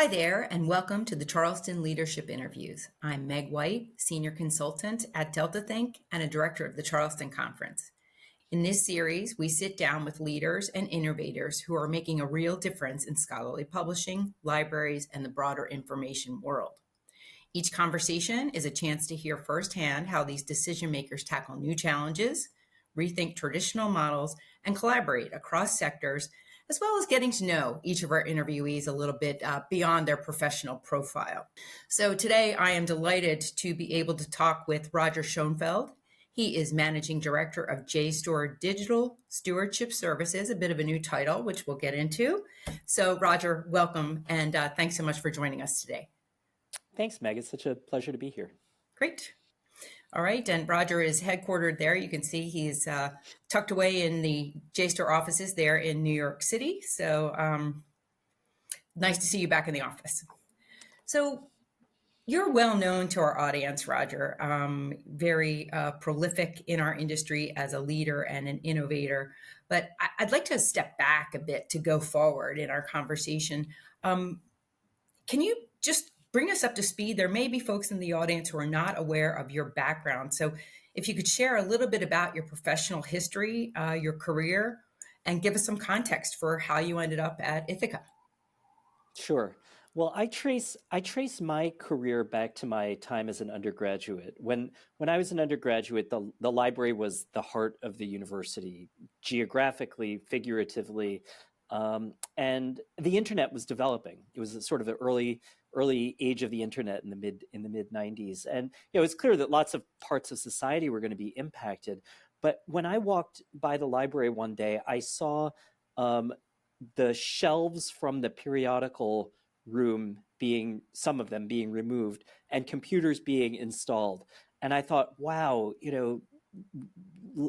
Hi there, and welcome to the Charleston Leadership Interviews. I'm Meg White, Senior Consultant at Delta Think and a Director of the Charleston Conference. In this series, we sit down with leaders and innovators who are making a real difference in scholarly publishing, libraries, and the broader information world. Each conversation is a chance to hear firsthand how these decision makers tackle new challenges, rethink traditional models, and collaborate across sectors, as well as getting to know each of our interviewees a little bit beyond their professional profile. So today I am delighted to be able to talk with Roger Schonfeld. He is Managing Director of JSTOR Digital Stewardship Services, a bit of a new title, which we'll get into. So Roger, welcome, and thanks so much for joining us today. Thanks, Meg. It's such a pleasure to be here. Great. All right. And Roger is headquartered there. You can see he's tucked away in the JSTOR offices there in New York City. So nice to see you back in the office. So you're well known to our audience, Roger, very prolific in our industry as a leader and an innovator. But I'd like to step back a bit to go forward in our conversation. Can you just bring us up to speed? There may be folks in the audience who are not aware of your background. So if you could share a little bit about your professional history, your career, and give us some context for how you ended up at ITHAKA. Sure. Well, I trace my career back to my time as an undergraduate. When I was an undergraduate, the library was the heart of the university, geographically, figuratively, and the internet was developing. It was a sort of the early age of the internet in the mid 90s, and it's clear that lots of parts of society were going to be impacted. But when I walked by the library one day, I saw the shelves from the periodical room some of them being removed and computers being installed. And I thought, wow,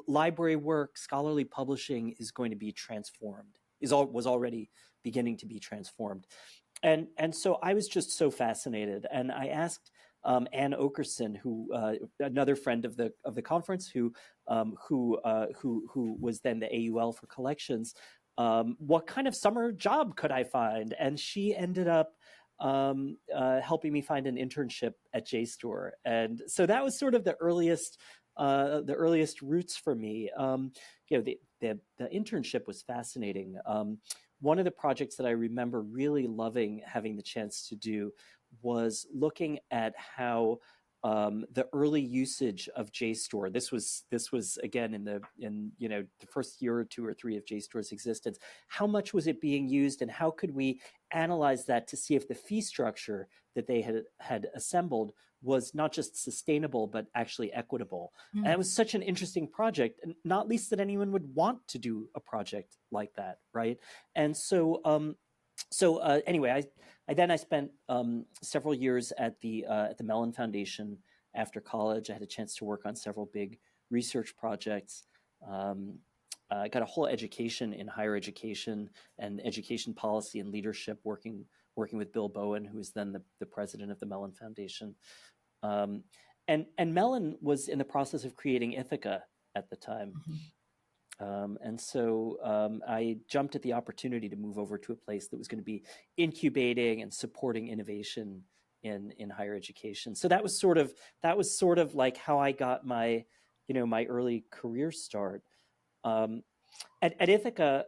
library work, scholarly publishing is going to be transformed, was already beginning to be transformed. And so I was just so fascinated. And I asked Ann Okerson, who another friend of the conference, who was then the AUL for collections, what kind of summer job could I find? And she ended up helping me find an internship at JSTOR. And so that was sort of the earliest roots for me. The internship was fascinating. One of the projects that I remember really loving having the chance to do was looking at how the early usage of JSTOR. This was again in the first year or two or three of JSTOR's existence. How much was it being used, and how could we analyze that to see if the fee structure that they had assembled was not just sustainable but actually equitable? And it was such an interesting project, and not least that anyone would want to do a project like that, right? And so anyway, I spent several years at the Mellon Foundation after college. I had a chance to work on several big research projects. I got a whole education in higher education and education policy and leadership, working with Bill Bowen, who was then the president of the Mellon Foundation. And Mellon was in the process of creating ITHAKA at the time. And so I jumped at the opportunity to move over to a place that was going to be incubating and supporting innovation in higher education. So that was sort of like how I got my early career start. At ITHAKA,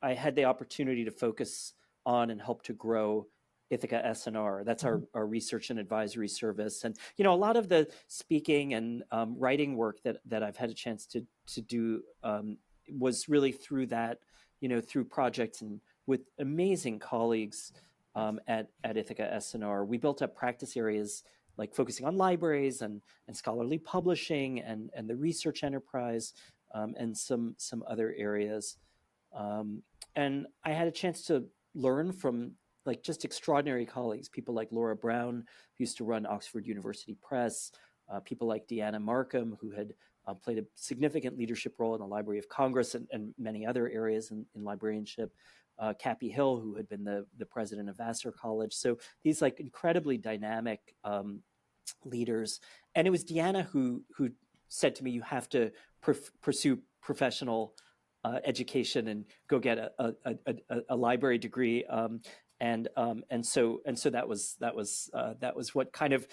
I had the opportunity to focus on and help to grow ITHAKA SNR. That's our research and advisory service. And, a lot of the speaking and writing work that I've had a chance to do was really through that, through projects and with amazing colleagues at ITHAKA SNR. We built up practice areas like focusing on libraries and scholarly publishing and the research enterprise and some other areas. And I had a chance to learn from just extraordinary colleagues, people like Laura Brown, who used to run Oxford University Press, people like Deanna Markham, who had played a significant leadership role in the Library of Congress and many other areas in librarianship, Cappy Hill, who had been the president of Vassar College. So these incredibly dynamic leaders. And it was Deanna who said to me, you have to pursue professional education and go get a library degree. So that was what kind of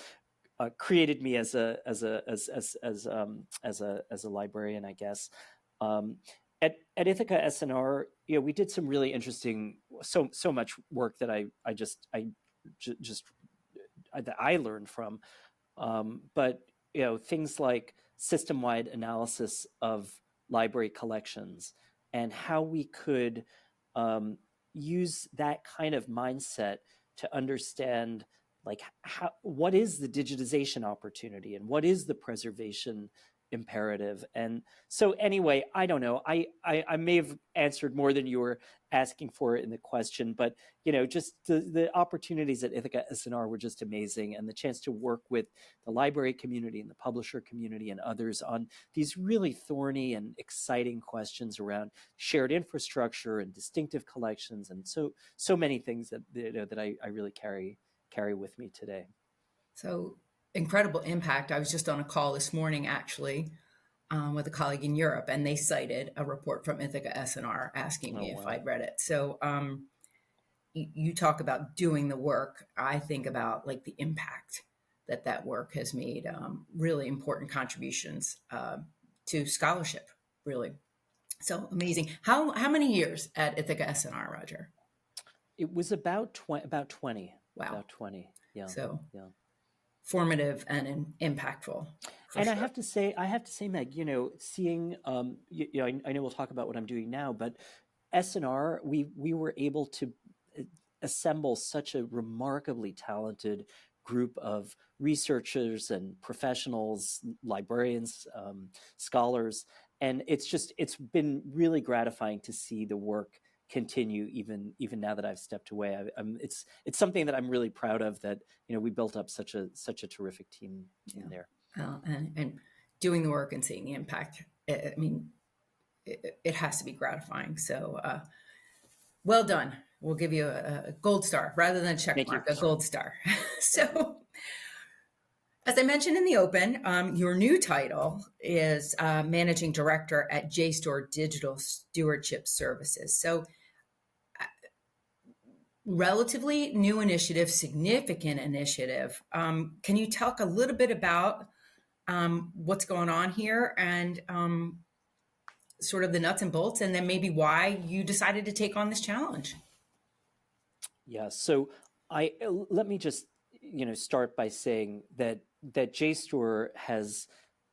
created me as a librarian, I guess. At Ithaca SNR, we did some really interesting, so much work that I learned from. But things like system-wide analysis of library collections and how we could use that kind of mindset to understand what is the digitization opportunity and what is the preservation imperative. And so anyway, I don't know, I may have answered more than you were asking for in the question, but just the opportunities at Ithaca SNR were just amazing, and the chance to work with the library community and the publisher community and others on these really thorny and exciting questions around shared infrastructure and distinctive collections, and so many things that I really carry with me today. So incredible impact. I was just on a call this morning, actually, with a colleague in Europe, and they cited a report from Ithaca SNR asking me if I'd read it. So you talk about doing the work. I think about like the impact that work has made, really important contributions to scholarship, really. So amazing. How many years at Ithaca SNR, Roger? It was about 20. Wow. About 20. Yeah. So yeah. Formative and impactful. And sure. I have to say, Meg, seeing, I know we'll talk about what I'm doing now, but SNR, we were able to assemble such a remarkably talented group of researchers and professionals, librarians, scholars, and it's been really gratifying to see the work continue even now that I've stepped away. It's something that I'm really proud of, that we built up such a terrific team there. And doing the work and seeing the impact. I mean, it has to be gratifying. So well done. We'll give you a gold star rather than a check mark, a gold star. So as I mentioned in the open, your new title is Managing Director at JSTOR Digital Stewardship Services. So relatively new initiative, significant initiative. Can you talk a little bit about what's going on here and sort of the nuts and bolts, and then maybe why you decided to take on this challenge? Yeah, so let me just start by saying that JSTOR has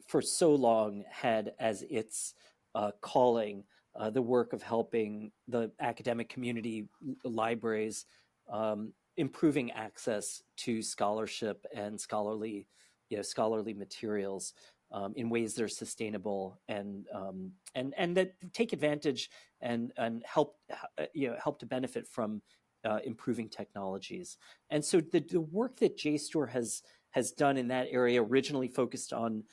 for so long had as its calling the work of helping the academic community, libraries, improving access to scholarship and scholarly materials in ways that are sustainable and that take advantage and help to benefit from improving technologies. And so the work that JSTOR has done in that area, originally focused on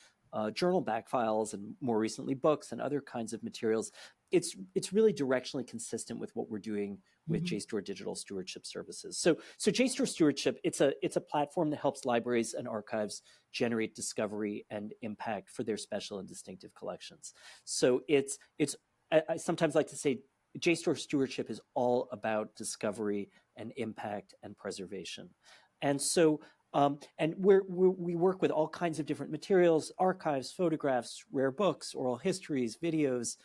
journal back files and more recently books and other kinds of materials, it's really directionally consistent with what we're doing with JSTOR Digital Stewardship Services. So JSTOR Stewardship, it's a platform that helps libraries and archives generate discovery and impact for their special and distinctive collections. So I sometimes like to say JSTOR Stewardship is all about discovery and impact and preservation. And so and we work with all kinds of different materials, archives, photographs, rare books, oral histories, videos,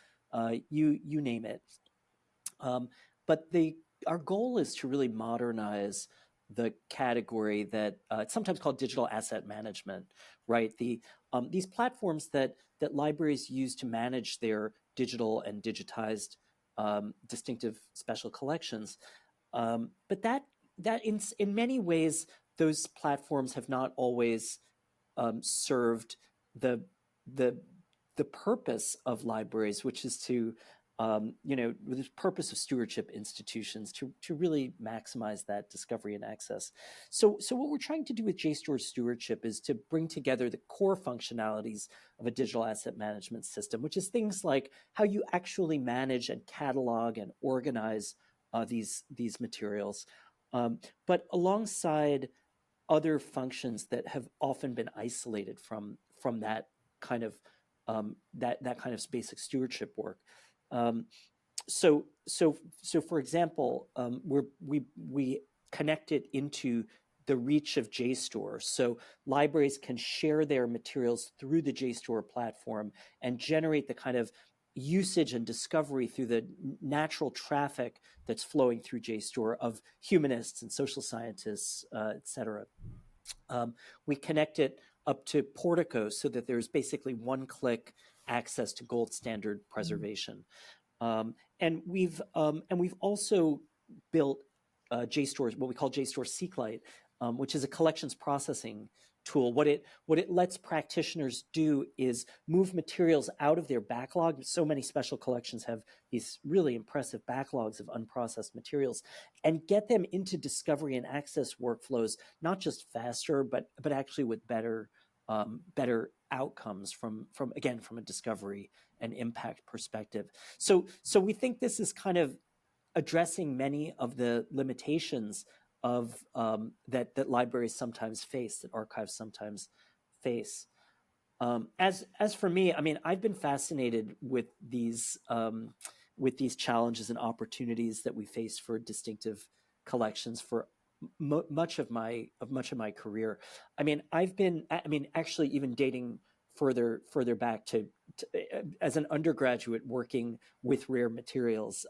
you name it. But our goal is to really modernize the category that it's sometimes called digital asset management, right? These platforms that libraries use to manage their digital and digitized distinctive special collections. But that in many ways, those platforms have not always served the purpose of libraries, which is to the purpose of stewardship institutions to really maximize that discovery and access. So what we're trying to do with JSTOR Stewardship is to bring together the core functionalities of a digital asset management system, which is things like how you actually manage and catalog and organize these materials, but alongside other functions that have often been isolated from that kind of that kind of basic stewardship work. So for example, we connect it into the reach of JSTOR. So libraries can share their materials through the JSTOR platform and generate the kind of usage and discovery through the natural traffic that's flowing through JSTOR of humanists and social scientists, et cetera. We connect it up to Portico so that there's basically one-click access to gold standard preservation. And we've also built JSTOR, what we call JSTOR SQLite, which is a collections processing tool. What it lets practitioners do is move materials out of their backlog. So many special collections have these really impressive backlogs of unprocessed materials, and get them into discovery and access workflows, not just faster, but actually with better outcomes from a discovery and impact perspective. So we think this is kind of addressing many of the limitations of that libraries sometimes face, that archives sometimes face. As for me, I mean, I've been fascinated with these challenges and opportunities that we face for distinctive collections for much of my career. I mean, actually even dating further back to as an undergraduate working with rare materials,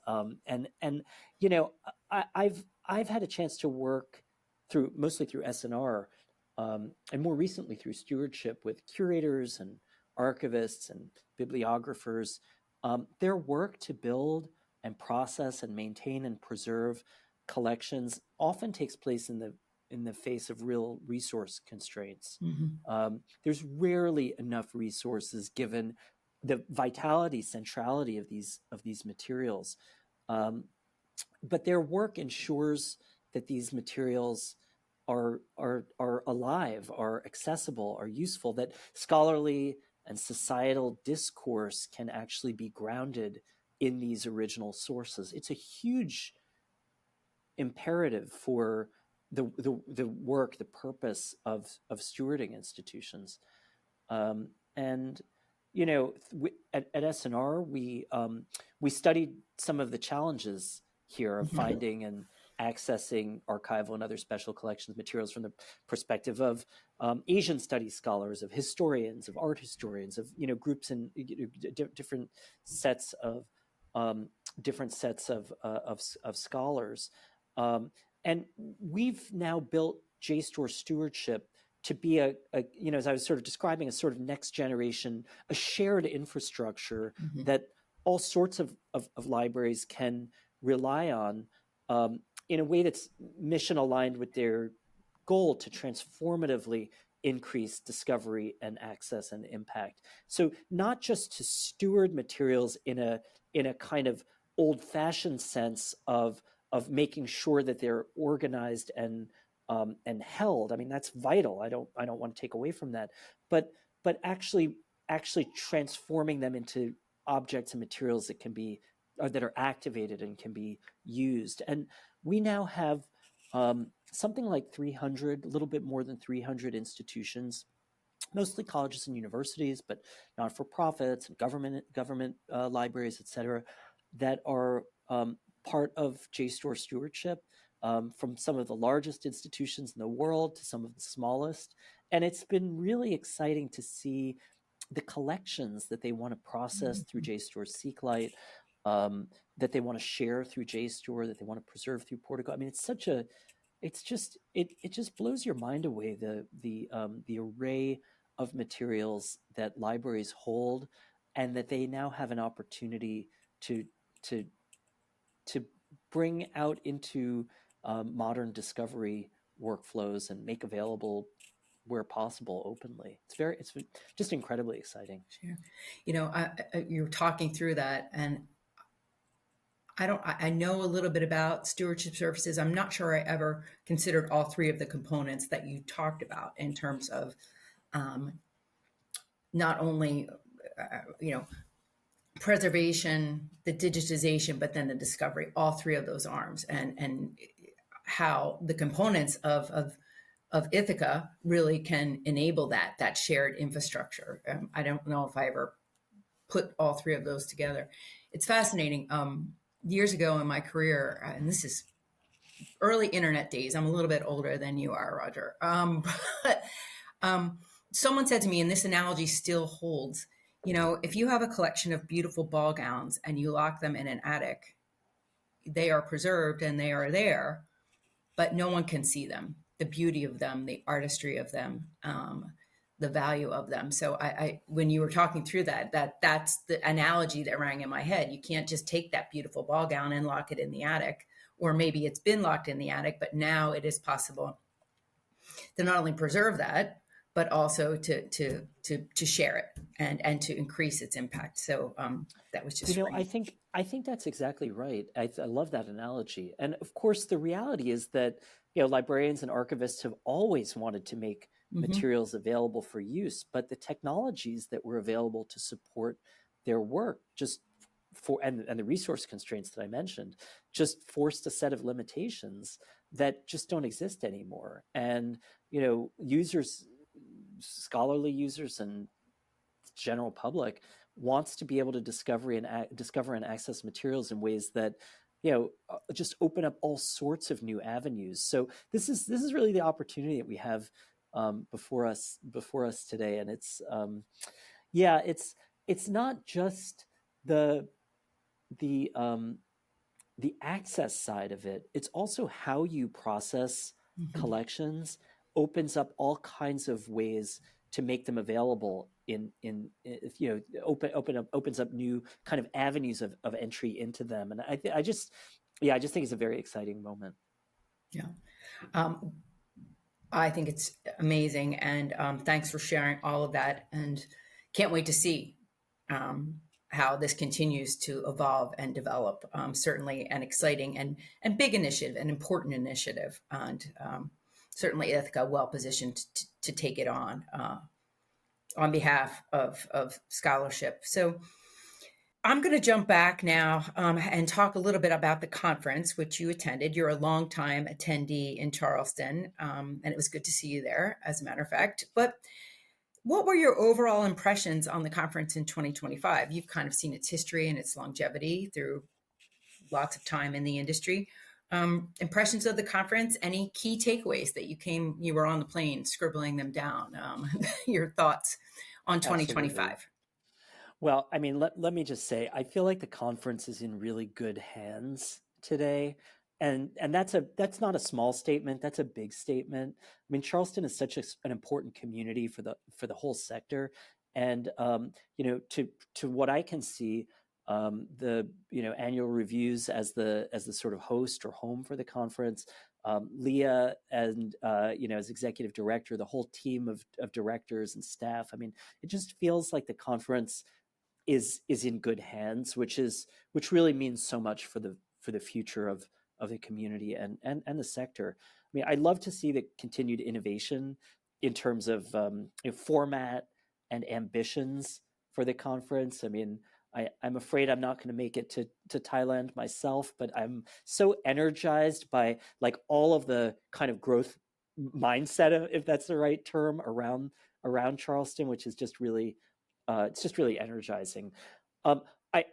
and you know, I've had a chance to work mostly through SNR, and more recently through Stewardship with curators and archivists and bibliographers. Their work to build and process and maintain and preserve collections often takes place in the face of real resource constraints. Mm-hmm. There's rarely enough resources given the vitality, centrality of these materials. But their work ensures that these materials are alive, are accessible, are useful, that scholarly and societal discourse can actually be grounded in these original sources. It's a huge imperative for the work, the purpose of stewarding institutions. And you know, at SNR, we studied some of the challenges here of finding and accessing archival and other special collections materials from the perspective of Asian studies scholars, of historians, of art historians, of groups and different sets of scholars. And we've now built JSTOR Stewardship to be as I was sort of describing, a sort of next generation, a shared infrastructure that all sorts of libraries can rely on in a way that's mission aligned with their goal to transformatively increase discovery and access and impact. So not just to steward materials in a kind of old-fashioned sense of making sure that they're organized and held. I mean, that's vital. I don't want to take away from that, but actually transforming them into objects and materials that can be that are activated and can be used. And we now have something like 300, a little bit more than 300 institutions, mostly colleges and universities, but not-for-profits and government libraries, et cetera, that are part of JSTOR Stewardship, from some of the largest institutions in the world to some of the smallest. And it's been really exciting to see the collections that they want to process through JSTOR SQLite, that they want to share through JSTOR, that they want to preserve through Portico. I mean, it just blows your mind away, the array of materials that libraries hold, and that they now have an opportunity to bring out into modern discovery workflows and make available where possible openly. It's just incredibly exciting. Sure. You're talking through that, and I know a little bit about stewardship services. I'm not sure I ever considered all three of the components that you talked about in terms of not only, preservation, the digitization, but then the discovery, all three of those arms, and how the components of ITHAKA really can enable that shared infrastructure. I don't know if I ever put all three of those together. It's fascinating. Years ago in my career, and this is early internet days. I'm a little bit older than you are, Roger. But um, someone said to me, and this analogy still holds, if you have a collection of beautiful ball gowns and you lock them in an attic, they are preserved and they are there, but no one can see them, the beauty of them, the artistry of them, the value of them. So when you were talking through that's the analogy that rang in my head. You can't just take that beautiful ball gown and lock it in the attic, or maybe it's been locked in the attic, but now it is possible to not only preserve that, but also to share it and to increase its impact. So that was just ringing. I think that's exactly right. I love that analogy. And of course, the reality is that librarians and archivists have always wanted to make Mm-hmm. materials available for use, but the technologies that were available to support their work just and the resource constraints that I mentioned just forced a set of limitations that just don't exist anymore. And users, scholarly users, and general public wants to be able to discover and access materials in ways that just open up all sorts of new avenues. So this is really the opportunity that we have before us today, and it's not just the the um, the access side of it. It's also how you process Mm-hmm. collections opens up all kinds of ways to make them available opens up new kind of avenues of entry into them. And I just think it's a very exciting moment. Yeah. Um, I think it's amazing. And thanks for sharing all of that. And can't wait to see um, how this continues to evolve and develop. Certainly an exciting and big initiative, an important initiative. And certainly Ithaca well positioned to take it on behalf of scholarship. So I'm going to jump back now and talk a little bit about the conference, which you attended. You're a longtime attendee in Charleston, and it was good to see you there, as a matter of fact. But what were your overall impressions on the conference in 2025? You've kind of seen its history and its longevity through lots of time in the industry. Impressions of the conference, any key takeaways that you were on the plane scribbling them down, your thoughts on Absolutely. 2025? Well, I mean, let me just say, I feel like the conference is in really good hands today. And that's not a small statement, that's a big statement. I mean, Charleston is such an important community for the whole sector. And to what I can see, the annual reviews as the sort of host or home for the conference, Leah and as executive director, the whole team of directors and staff. I mean, it just feels like the conference is in good hands, which really means so much for the future of the community and the sector. I mean, I'd love to see the continued innovation in terms of format and ambitions for the conference. I mean, I'm afraid I'm not going to make it to Thailand myself, but I'm so energized by like all of the kind of growth mindset, if that's the right term, around Charleston, which is just really it's just really energizing. Um, I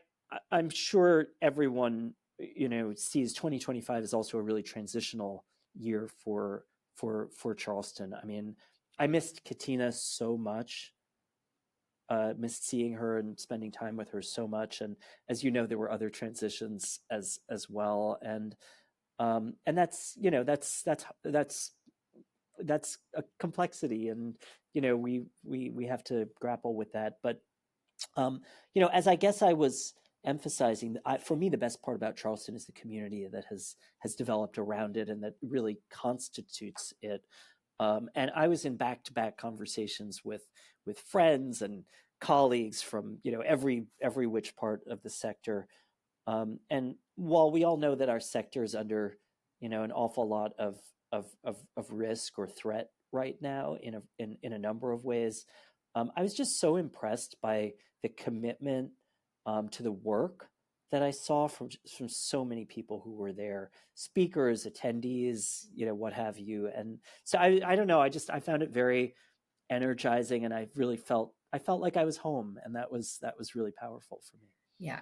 I'm sure everyone sees 2025 as also a really transitional year for Charleston. I mean, I missed Katina so much. Missed seeing her and spending time with her so much. And as you know, there were other transitions as well. And that's a complexity, and we have to grapple with that. But as I guess I was emphasizing, for me, the best part about Charleston is the community that has developed around it and that really constitutes it. And I was in back-to-back conversations with friends and colleagues from every which part of the sector. And while we all know that our sector is under an awful lot of risk or threat right now in a number of ways, I was just so impressed by the commitment to the work that I saw from so many people who were there, speakers, attendees, what have you. And so I don't know, I found it very energizing, and I felt like I was home, and that was really powerful for me. Yeah,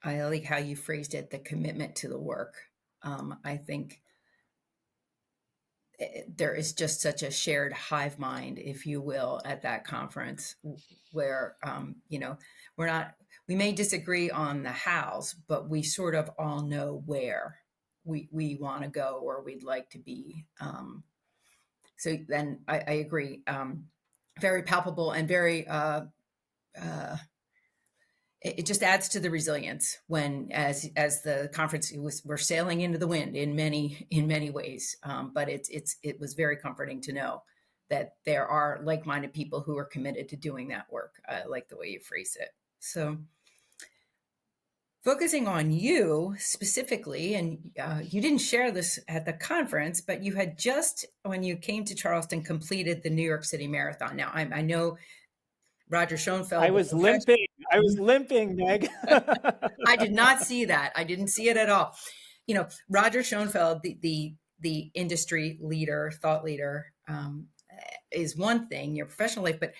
I like how you phrased it, the commitment to the work. I think there is just such a shared hive mind, if you will, at that conference where, we may disagree on the hows, but we sort of all know where we want to go or we'd like to be. So then I agree. Very palpable and very, it just adds to the resilience when, as the conference we're sailing into the wind in many ways. But it was very comforting to know that there are like-minded people who are committed to doing that work. I like the way you phrase it. So focusing on you specifically, and you didn't share this at the conference, but you had just, when you came to Charleston, completed the New York City Marathon. Now I know Roger Schonfeld. I was limping, Meg. I did not see that. I didn't see it at all. Roger Schonfeld, the industry leader, thought leader, is one thing, your professional life, but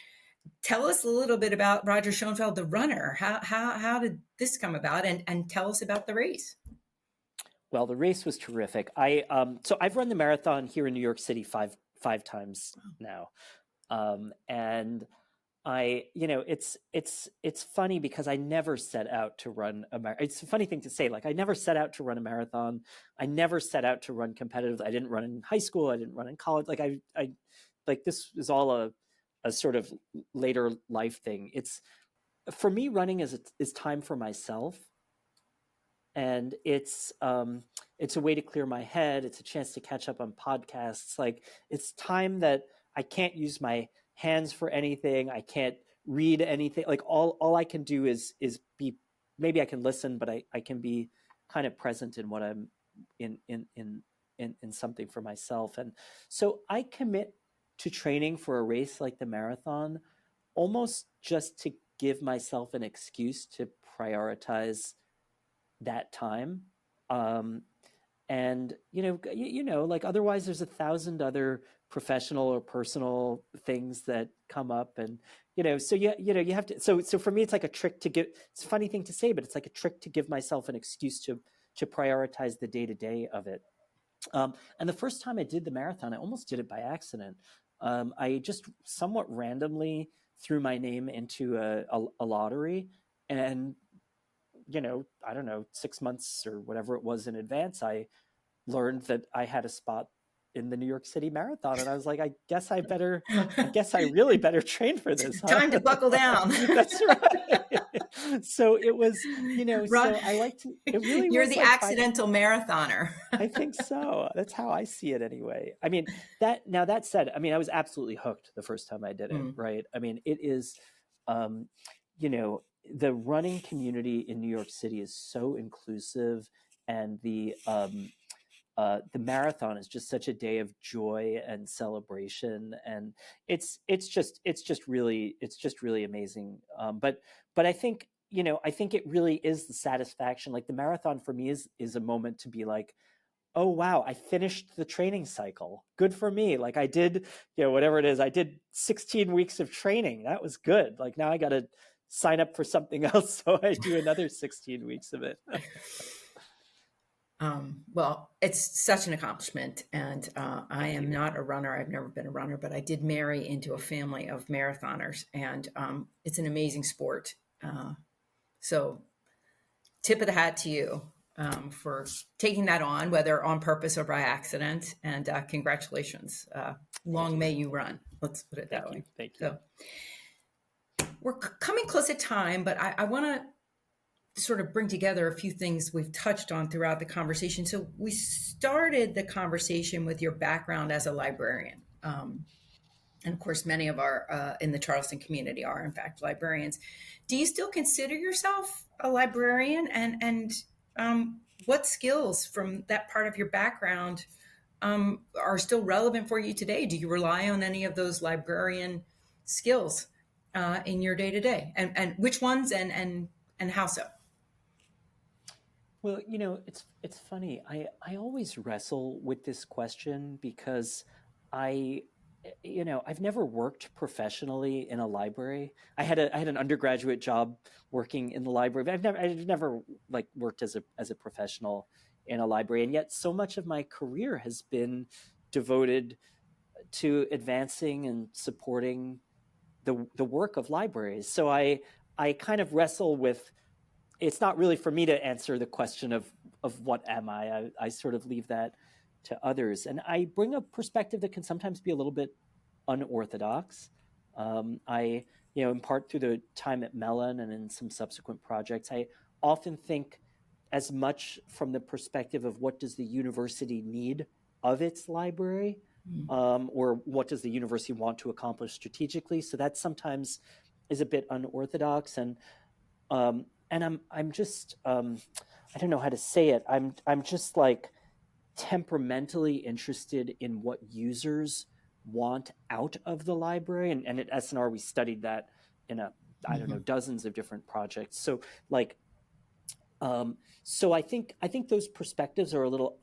tell us a little bit about Roger Schonfeld, the runner. How did this come about, and tell us about the race? Well, the race was terrific. So I've run the marathon here in New York City five times now, and it's funny because I never set out to run a marathon. It's a funny thing to say. Like, I never set out to run a marathon. I never set out to run competitive. I didn't run in high school. I didn't run in college. Like like this is all a sort of later life thing. It's, for me, running is time for myself. And it's a way to clear my head. It's a chance to catch up on podcasts. Like, it's time that I can't use my hands for anything. I can't read anything. Like, all I can do is be, maybe I can listen, but I can be kind of present in what I'm in something for myself. And so I commit to training for a race like the marathon almost just to give myself an excuse to prioritize that time. And like, otherwise there's 1,000 other professional or personal things that come up, and so you have to, so for me, it's like a trick to give, it's a funny thing to say, but it's like a trick to give myself an excuse to prioritize the day-to-day of it. And the first time I did the marathon, I almost did it by accident. I just somewhat randomly threw my name into a lottery, and I don't know, 6 months or whatever it was in advance, I learned that I had a spot in the New York City Marathon. And I was like, I guess I really better train for this. Huh? Time to buckle down. That's right. So it was, so I like to, it really You're was the like accidental marathoner. I think so. That's how I see it anyway. I mean, that said, I mean, I was absolutely hooked the first time I did it, right? I mean, it is, the running community in New York City is so inclusive, and the marathon is just such a day of joy and celebration, and it's just really amazing. But I think it really is the satisfaction. Like, the marathon for me is a moment to be like, oh wow, I finished the training cycle. Good for me. Like, I did, whatever it is, I did 16 weeks of training. That was good. Like, now I got to sign up for something else, so I do another 16 weeks of it. Well, it's such an accomplishment, and I am not a runner. I've never been a runner, but I did marry into a family of marathoners, and it's an amazing sport. So tip of the hat to you for taking that on, whether on purpose or by accident, and congratulations. Long may you run. Let's put it that way. Thank you. So we're coming close to time, but I want to sort of bring together a few things we've touched on throughout the conversation. So we started the conversation with your background as a librarian. And of course, many of our in the Charleston community are, in fact, librarians. Do you still consider yourself a librarian? And what skills from that part of your background are still relevant for you today? Do you rely on any of those librarian skills in your day-to-day? And which ones and how so? Well, it's funny. I always wrestle with this question because I've never worked professionally in a library. I had an undergraduate job working in the library, but I've never like worked as a professional in a library. And yet so much of my career has been devoted to advancing and supporting the work of libraries. So I kind of wrestle with, it's not really for me to answer the question of what am I. I sort of leave that to others. And I bring a perspective that can sometimes be a little bit unorthodox. I, in part through the time at Mellon and in some subsequent projects, I often think as much from the perspective of what does the university need of its library, or what does the university want to accomplish strategically. So that sometimes is a bit unorthodox. And I'm just, I don't know how to say it. I'm just like temperamentally interested in what users want out of the library. And at SNR, we studied that in I don't know, dozens of different projects. So like, so I think those perspectives are a little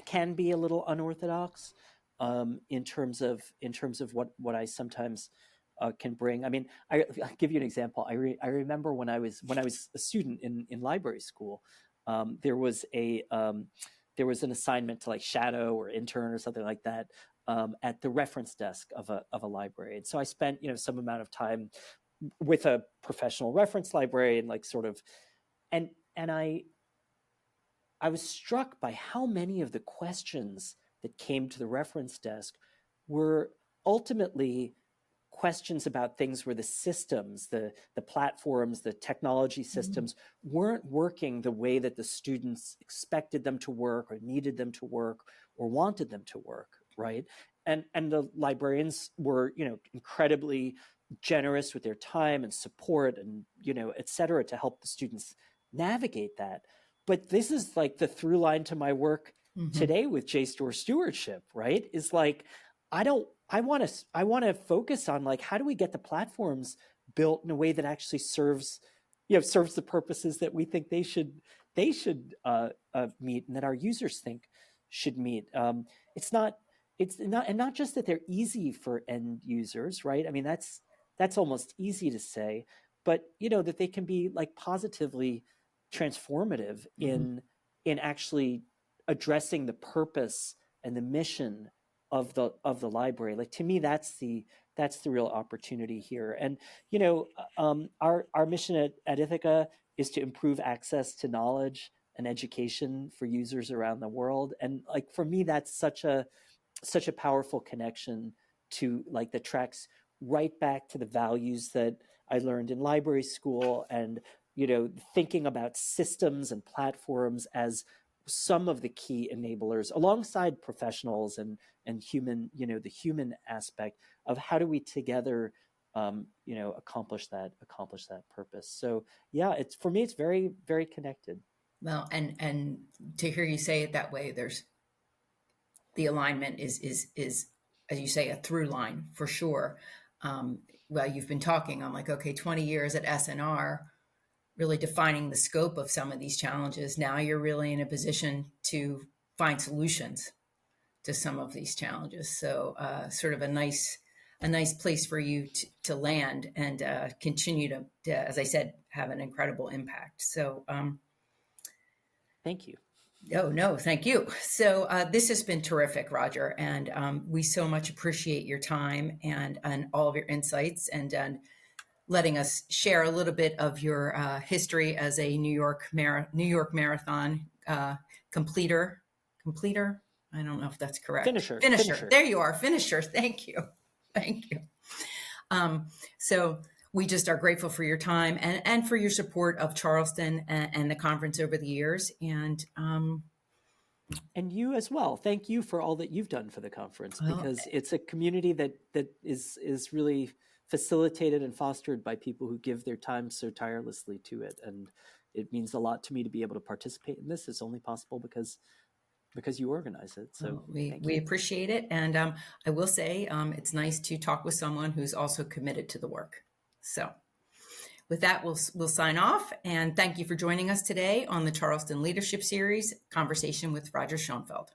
can be a little unorthodox in terms of what I sometimes can bring. I mean, I'll give you an example. I remember when I was a student in library school, there was an assignment to like shadow or intern or something like that at the reference desk of a library. And so I spent some amount of time with a professional reference librarian, like sort of, and I was struck by how many of the questions that came to the reference desk were ultimately questions about things where the systems, the platforms, the technology systems weren't working the way that the students expected them to work or needed them to work or wanted them to work, right? And the librarians were, incredibly generous with their time and support and, et cetera, to help the students navigate that. But this is like the through line to my work today with JSTOR stewardship, right? Is like, I want to focus on like, how do we get the platforms built in a way that actually serves the purposes that we think they should meet and that our users think should meet. It's not just that they're easy for end users, right? I mean, that's almost easy to say, but that they can be like positively transformative in actually addressing the purpose and the mission of the library. Like, to me, that's the real opportunity here. And our mission at ITHAKA is to improve access to knowledge and education for users around the world. And like, for me, that's such a powerful connection to like the tracks right back to the values that I learned in library school, and thinking about systems and platforms as some of the key enablers alongside professionals and human, the human aspect of how do we together, accomplish that purpose. So yeah, for me, it's very, very connected. Well, and to hear you say it that way, there's the alignment is as you say, a through line for sure. Well, you've been talking, I'm like, okay, 20 years at SNR, really defining the scope of some of these challenges. Now you're really in a position to find solutions to some of these challenges. So sort of a nice place for you to land and continue to, as I said, have an incredible impact. So thank you. Oh, no, thank you. So this has been terrific, Roger. And we so much appreciate your time and all of your insights and letting us share a little bit of your history as a New York Marathon completer. I don't know if that's correct. Finisher. There you are. Finisher. Thank you. So we just are grateful for your time and for your support of Charleston and the conference over the years. And you as well. Thank you for all that you've done for the conference, because it's a community that is really facilitated and fostered by people who give their time so tirelessly to it. And it means a lot to me to be able to participate in this. It's only possible because you organize it. So we appreciate it. And I will say it's nice to talk with someone who's also committed to the work. So with that, we'll sign off. And thank you for joining us today on the Charleston Leadership Series, Conversation with Roger Schonfeld.